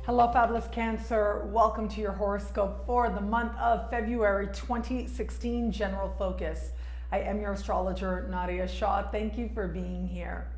Hello, fabulous Cancer. Welcome to your horoscope for the month of February 2016, General Focus. I am your astrologer, Nadiya Shah. Thank you for being here.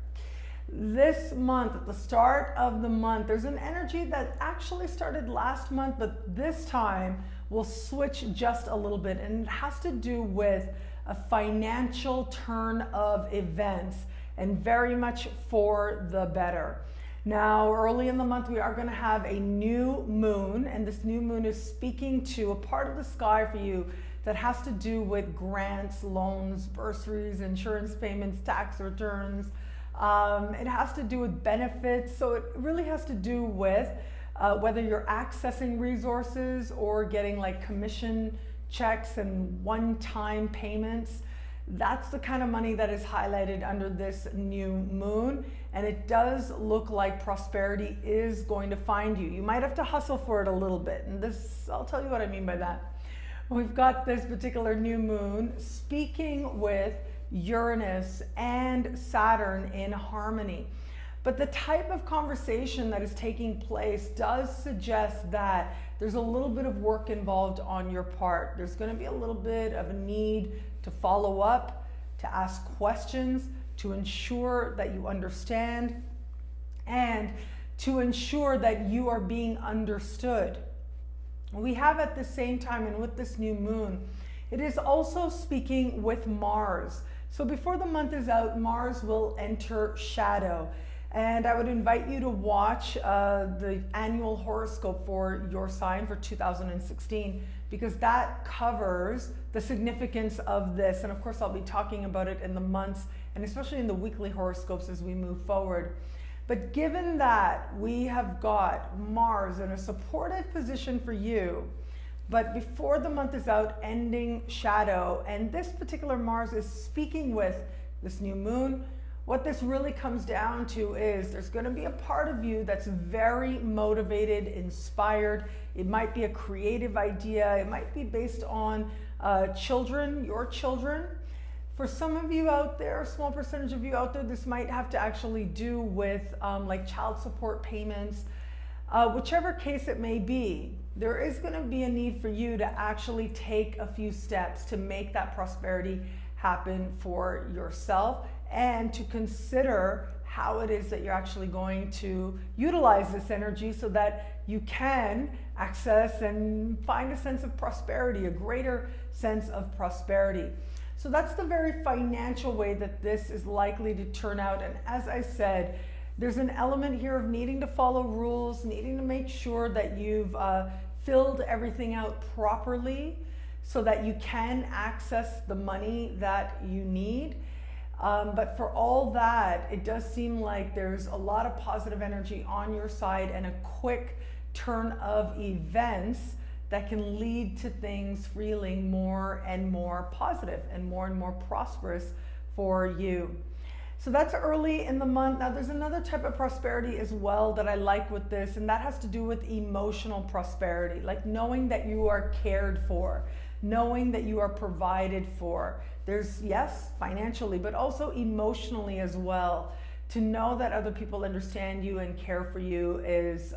This month, at the start of the month, there's an energy that actually started last month, but this time will switch just a little bit, and it has to do with a financial turn of events, and very much for the better. Now, early in the month, we are going to have a new moon, and this new moon is speaking to a part of the sky for you that has to do with grants, loans, bursaries, insurance payments, tax returns. It has to do with benefits, so it really has to do with whether you're accessing resources or getting like commission checks and one-time payments. That's the kind of money that is highlighted under this new moon, and it does look like prosperity is going to find you. You might have to hustle for it a little bit, and this, I'll tell you what I mean by that. We've got this particular new moon speaking with Uranus and Saturn in harmony. But the type of conversation that is taking place does suggest that there's a little bit of work involved on your part. There's going to be a little bit of a need to follow up, to ask questions, to ensure that you understand, and to ensure that you are being understood. We have at the same time, and with this new moon, it is also speaking with Mars. So before the month is out, Mars will enter shadow. And I would invite you to watch the annual horoscope for your sign for 2016, because that covers the significance of this. And of course, I'll be talking about it in the months and especially in the weekly horoscopes as we move forward. But given that we have got Mars in a supportive position for you, but before the month is out, ending shadow, and this particular Mars is speaking with this new moon, what this really comes down to is there's going to be a part of you that's very motivated, inspired. It might be a creative idea. It might be based on children, your children. For some of you out there, a small percentage of you out there, this might have to actually do with like child support payments. Whichever case it may be, there is going to be a need for you to actually take a few steps to make that prosperity happen for yourself, and to consider how it is that you're actually going to utilize this energy so that you can access and find a sense of prosperity, a greater sense of prosperity. So that's the very financial way that this is likely to turn out. And as I said, there's an element here of needing to follow rules, needing to make sure that you've filled everything out properly so that you can access the money that you need. But for all that, it does seem like there's a lot of positive energy on your side and a quick turn of events that can lead to things feeling more and more positive and more prosperous for you. So that's early in the month. Now there's another type of prosperity as well that I like with this, and that has to do with emotional prosperity, like knowing that you are cared for, knowing that you are provided for. There's, yes, financially, but also emotionally as well. To know that other people understand you and care for you is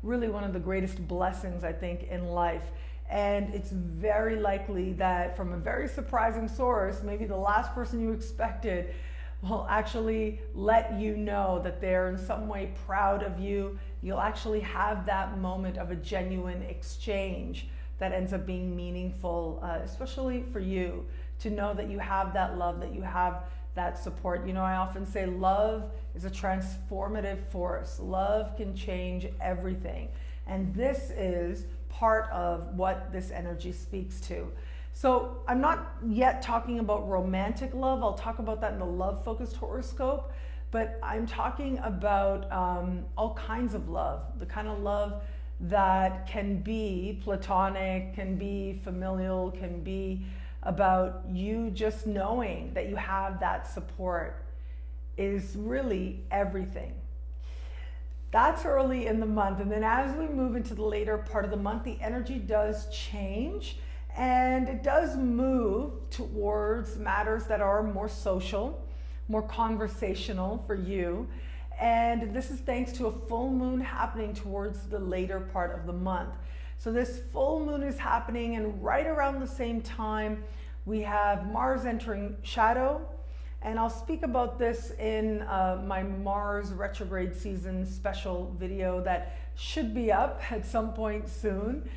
really one of the greatest blessings, I think, in life. And it's very likely that from a very surprising source, maybe the last person you expected will actually let you know that they're in some way proud of you. You'll actually have that moment of a genuine exchange that ends up being meaningful, especially for you, to know that you have that love, that you have that support. You know, I often say love is a transformative force. Love can change everything. And this is part of what this energy speaks to. So I'm not yet talking about romantic love. I'll talk about that in the love-focused horoscope. But I'm talking about all kinds of love, the kind of love that can be platonic, can be familial, can be about you just knowing that you have that support is really everything. That's early in the month. And then as we move into the later part of the month, the energy does change, and it does move towards matters that are more social, more conversational for you. And this is thanks to a full moon happening towards the later part of the month. So this full moon is happening, and right around the same time, we have Mars entering shadow. And I'll speak about this in my Mars retrograde season special video that should be up at some point soon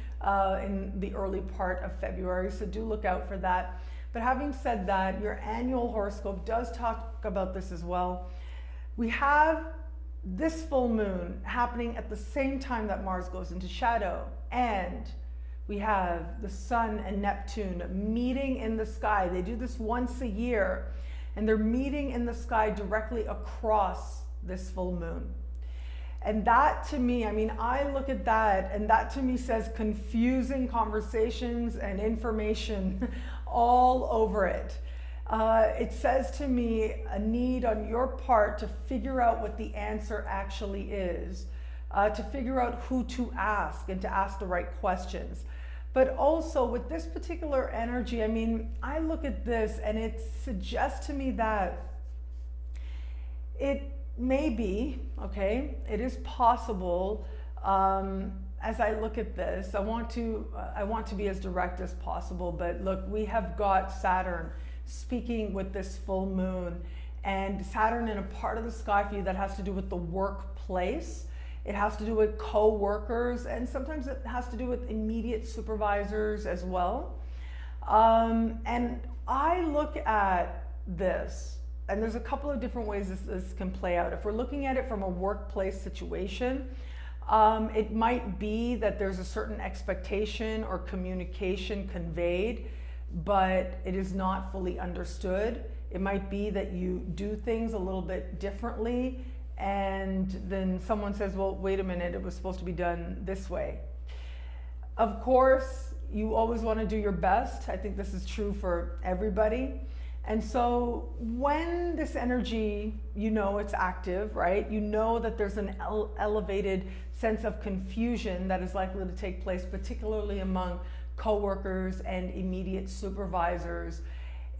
in the early part of February. So do look out for that. But having said that, your annual horoscope does talk about this as well. We have this full moon happening at the same time that Mars goes into shadow. And we have the Sun and Neptune meeting in the sky. They do this once a year. And they're meeting in the sky directly across this full moon. And that to me, I mean, I look at that and that to me says confusing conversations and information all over it. It says to me a need on your part to figure out what the answer actually is, to figure out who to ask and to ask the right questions. But also with this particular energy, I mean, I look at this and it suggests to me that it may be, okay, it is possible, as I look at this, I want to be as direct as possible, but look, we have got Saturn speaking with this full moon, and Saturn in a part of the sky for you that has to do with the workplace. It has to do with co-workers, and sometimes it has to do with immediate supervisors as well. And I look at this, and there's a couple of different ways this can play out. If we're looking at it from a workplace situation, it might be that there's a certain expectation or communication conveyed, but it is not fully understood. It might be that you do things a little bit differently, and then someone says, well, wait a minute, it was supposed to be done this way. Of course, you always want to do your best. I think this is true for everybody. And so when this energy, you know it's active, right? You know that there's an elevated sense of confusion that is likely to take place, particularly among coworkers and immediate supervisors.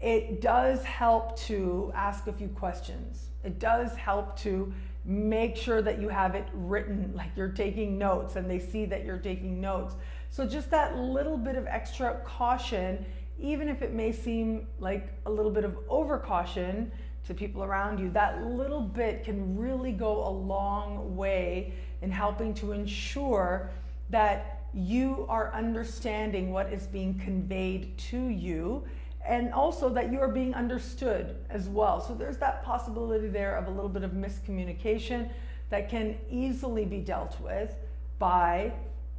It does help to ask a few questions. It does help to make sure that you have it written, like you're taking notes and they see that you're taking notes. So just that little bit of extra caution, even if it may seem like a little bit of overcaution to people around you, that little bit can really go a long way in helping to ensure that you are understanding what is being conveyed to you, and also that you are being understood as well. So there's that possibility there of a little bit of miscommunication that can easily be dealt with by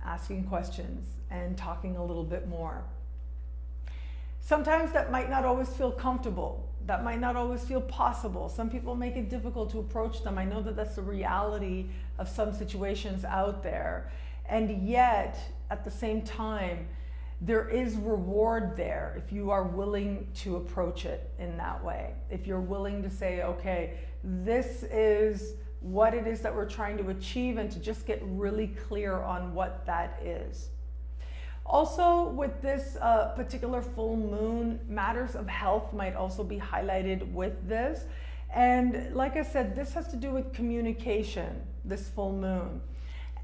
asking questions and talking a little bit more. Sometimes that might not always feel comfortable. That might not always feel possible. Some people make it difficult to approach them. I know that that's the reality of some situations out there. And yet, at the same time, there is reward there if you are willing to approach it in that way. If you're willing to say, okay, this is what it is that we're trying to achieve, and to just get really clear on what that is. Also, with this particular full moon, matters of health might also be highlighted with this. And like I said, this has to do with communication, this full moon.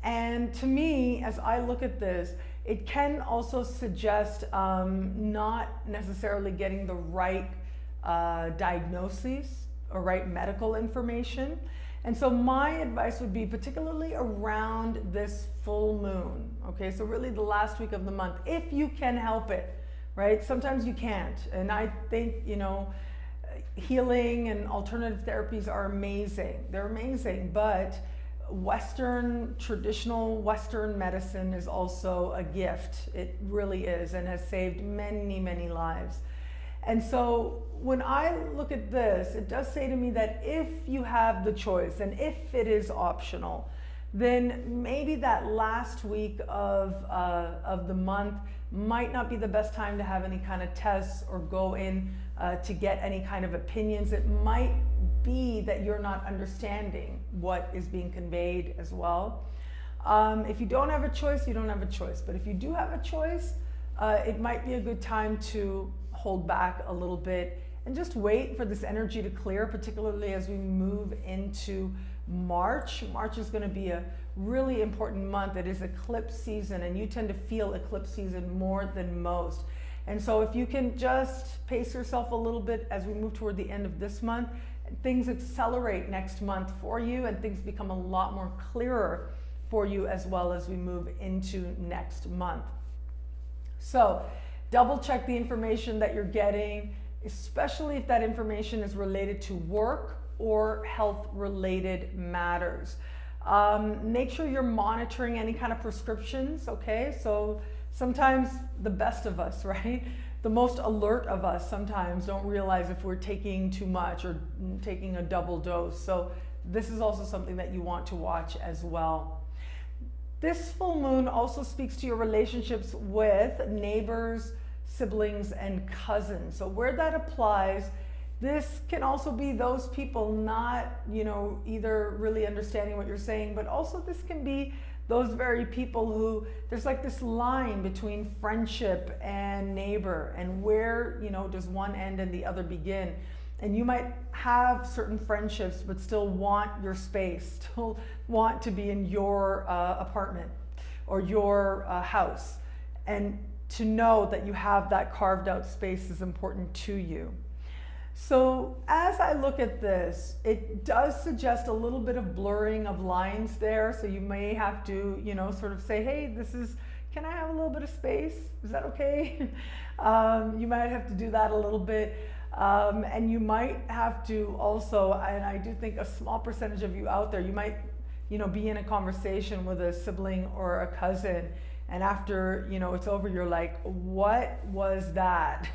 And to me, as I look at this, it can also suggest not necessarily getting the right diagnoses or right medical information. And so my advice would be particularly around this full moon, okay? So really the last week of the month, if you can help it, right? Sometimes you can't. And I think, you know, healing and alternative therapies are amazing. They're amazing, but traditional Western medicine is also a gift. It really is, and has saved many, many lives. And so when I look at this, it does say to me that if you have the choice and if it is optional, then maybe that last week of the month might not be the best time to have any kind of tests or go in to get any kind of opinions. It might be that you're not understanding what is being conveyed as well. If you don't have a choice, you don't have a choice. But if you do have a choice, it might be a good time to hold back a little bit and just wait for this energy to clear, particularly as we move into March. March is going to be a really important month. It is eclipse season, and you tend to feel eclipse season more than most. And so if you can just pace yourself a little bit as we move toward the end of this month, things accelerate next month for you, and things become a lot more clearer for you as well as we move into next month. So double check the information that you're getting, especially if that information is related to work or health related matters. Make sure you're monitoring any kind of prescriptions, okay? So sometimes the best of us, right? The most alert of us sometimes don't realize if we're taking too much or taking a double dose. So this is also something that you want to watch as well. This full moon also speaks to your relationships with neighbors, siblings, and cousins. So where that applies, this can also be those people not, either really understanding what you're saying, but also this can be those very people who, there's like this line between friendship and neighbor, and where, does one end and the other begin. And you might have certain friendships, but still want your space, still want to be in your apartment or your house. And to know that you have that carved out space is important to you. So as I look at this, it does suggest a little bit of blurring of lines there. So you may have to, sort of say, hey, can I have a little bit of space? Is that okay? You might have to do that a little bit. And you might have to also, and I do think a small percentage of you out there, you might, be in a conversation with a sibling or a cousin, and after, it's over, you're like, what was that?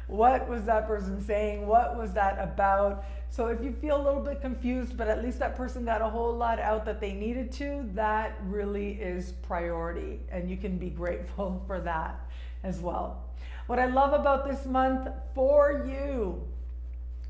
What was that person saying? What was that about? So if you feel a little bit confused, but at least that person got a whole lot out that they needed to, that really is priority, and you can be grateful for that as well. What I love about this month for you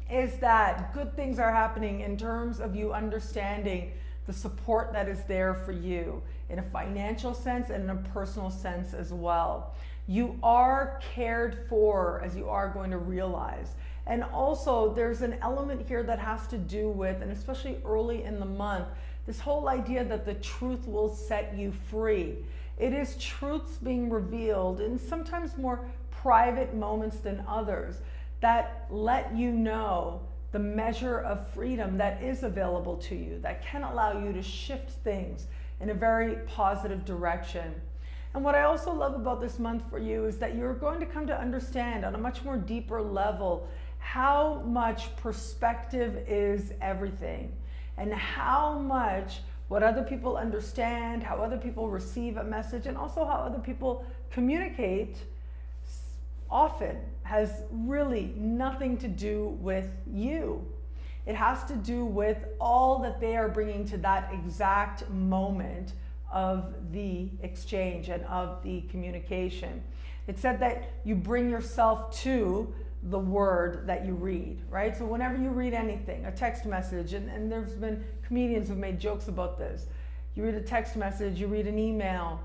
is that good things are happening in terms of you understanding the support that is there for you in a financial sense and in a personal sense as well. You are cared for, as you are going to realize. And also there's an element here that has to do with, and especially early in the month, this whole idea that the truth will set you free. It is truths being revealed in sometimes more private moments than others that let you know the measure of freedom that is available to you, that can allow you to shift things in a very positive direction. And what I also love about this month for you is that you're going to come to understand on a much more deeper level how much perspective is everything, and how much what other people understand, how other people receive a message, and also how other people communicate often has really nothing to do with you. It has to do with all that they are bringing to that exact moment of the exchange and of the communication. It said that you bring yourself to the word that you read, right? So whenever you read anything, a text message, and there's been comedians who've made jokes about this. You read a text message, you read an email,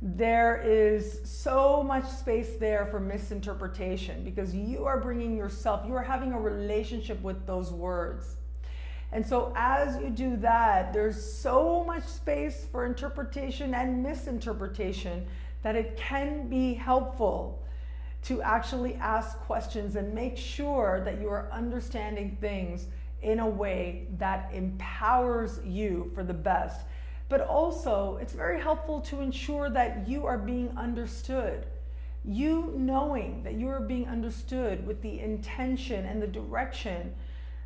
there is so much space there for misinterpretation because you are bringing yourself, you are having a relationship with those words. And so as you do that, there's so much space for interpretation and misinterpretation that it can be helpful to actually ask questions and make sure that you are understanding things in a way that empowers you for the best. But also, it's very helpful to ensure that you are being understood. You knowing that you are being understood with the intention and the direction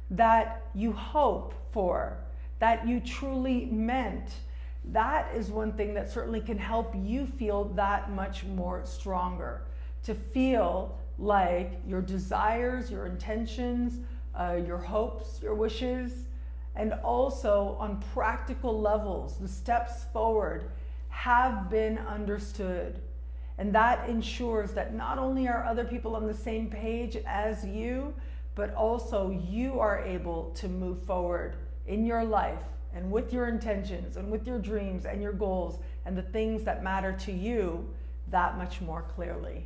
that you hope for, that you truly meant. That is one thing that certainly can help you feel that much more stronger. To feel like your desires, your intentions, your hopes, your wishes, and also on practical levels, the steps forward have been understood. And that ensures that not only are other people on the same page as you, but also you are able to move forward in your life and with your intentions and with your dreams and your goals and the things that matter to you that much more clearly.